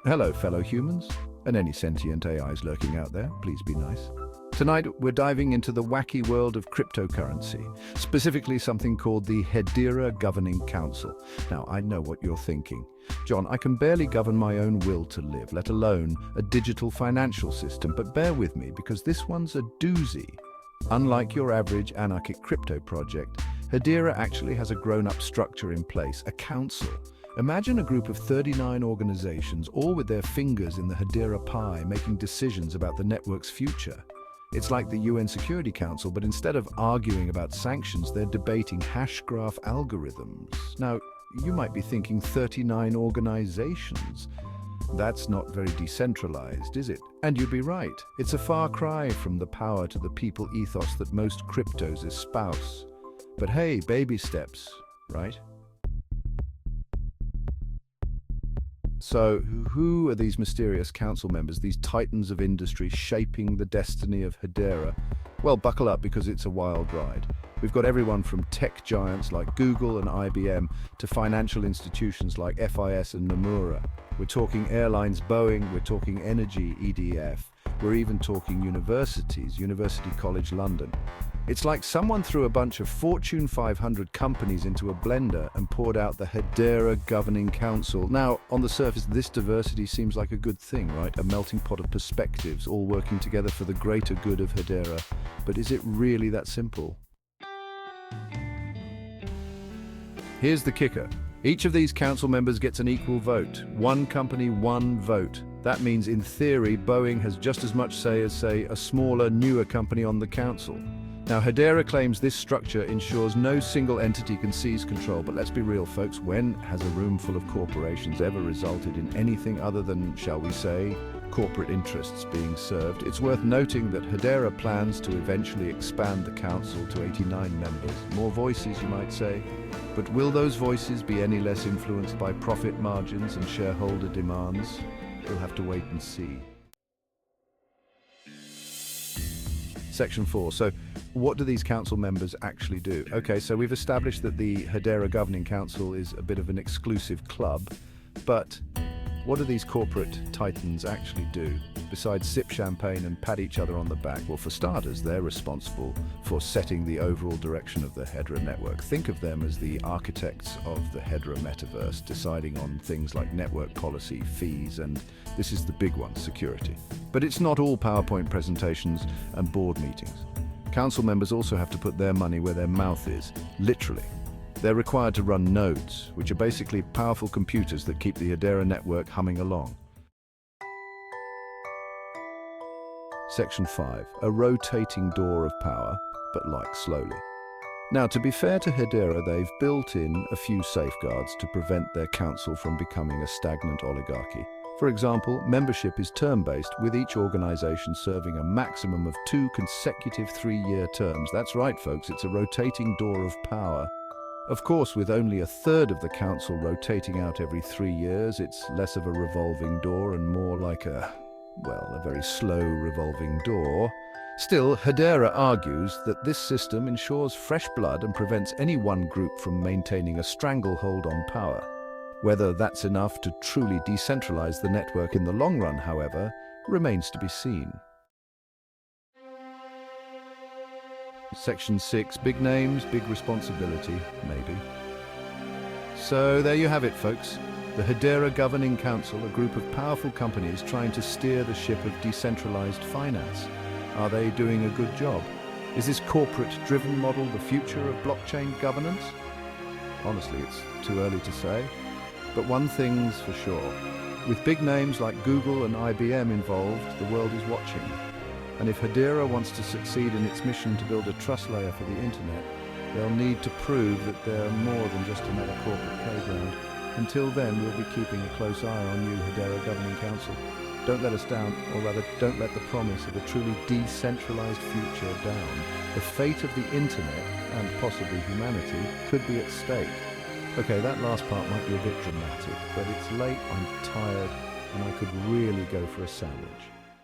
Hello, fellow humans, and any sentient AIs lurking out there, please be nice. Tonight, we're diving into the wacky world of cryptocurrency, specifically something called the Hedera Governing Council. Now, I know what you're thinking. John, I can barely govern my own will to live, let alone a digital financial system, but bear with me because this one's a doozy. Unlike your average anarchic crypto project, Hedera actually has a grown-up structure in place, a council. Imagine a group of 39 organizations, all with their fingers in the Hedera pie, making decisions about the network's future. It's like the UN Security Council, but instead of arguing about sanctions, they're debating hash graph algorithms. Now, you might be thinking 39 organizations. That's not very decentralized, is it? And you'd be right. It's a far cry from the power to the people ethos that most cryptos espouse. But hey, baby steps, right? So, who are these mysterious council members, these titans of industry shaping the destiny of Hedera? Well, buckle up because it's a wild ride. We've got everyone from tech giants like Google and IBM to financial institutions like FIS and Nomura. We're talking airlines Boeing, we're talking energy EDF, we're even talking universities, University College London. It's like someone threw a bunch of Fortune 500 companies into a blender and poured out the Hedera Governing Council. Now, on the surface, this diversity seems like a good thing, right? A melting pot of perspectives, all working together for the greater good of Hedera. But is it really that simple? Here's the kicker. Each of these council members gets an equal vote. One company, one vote. That means, in theory, Boeing has just as much say as, say, a smaller, newer company on the council. Now, Hedera claims this structure ensures no single entity can seize control, but let's be real, folks, when has a room full of corporations ever resulted in anything other than, shall we say, corporate interests being served? It's worth noting that Hedera plans to eventually expand the council to 89 members. More voices, you might say. But will those voices be any less influenced by profit margins and shareholder demands? We'll have to wait and see. Section 4. So, what do these council members actually do? Okay, so we've established that the Hedera Governing Council is a bit of an exclusive club, but what do these corporate titans actually do, besides sip champagne and pat each other on the back? Well, for starters, they're responsible for setting the overall direction of the Hedera network. Think of them as the architects of the Hedera metaverse, deciding on things like network policy, fees, and this is the big one, security. But it's not all PowerPoint presentations and board meetings. Council members also have to put their money where their mouth is, literally. They're required to run nodes, which are basically powerful computers that keep the Hedera network humming along. Section 5. A rotating door of power, but like slowly. Now, to be fair to Hedera, they've built in a few safeguards to prevent their council from becoming a stagnant oligarchy. For example, membership is term-based, with each organization serving a maximum of 2 consecutive 3-year terms. That's right, folks, it's a rotating door of power. Of course, with only a third of the council rotating out every 3 years, it's less of a revolving door and more like a very slow revolving door. Still, Hedera argues that this system ensures fresh blood and prevents any one group from maintaining a stranglehold on power. Whether that's enough to truly decentralize the network in the long run, however, remains to be seen. Section 6. Big names, big responsibility, maybe. So there you have it, folks. The Hedera Governing Council, a group of powerful companies trying to steer the ship of decentralized finance. Are they doing a good job? Is this corporate-driven model the future of blockchain governance? Honestly, it's too early to say. But one thing's for sure. With big names like Google and IBM involved, the world is watching. And if Hedera wants to succeed in its mission to build a trust layer for the internet, they'll need to prove that they're more than just another corporate playground. Until then, we'll be keeping a close eye on you, Hedera Governing Council. Don't let us down, or rather, don't let the promise of a truly decentralized future down. The fate of the internet, and possibly humanity, could be at stake. Okay, that last part might be a bit dramatic, but it's late, I'm tired, and I could really go for a sandwich.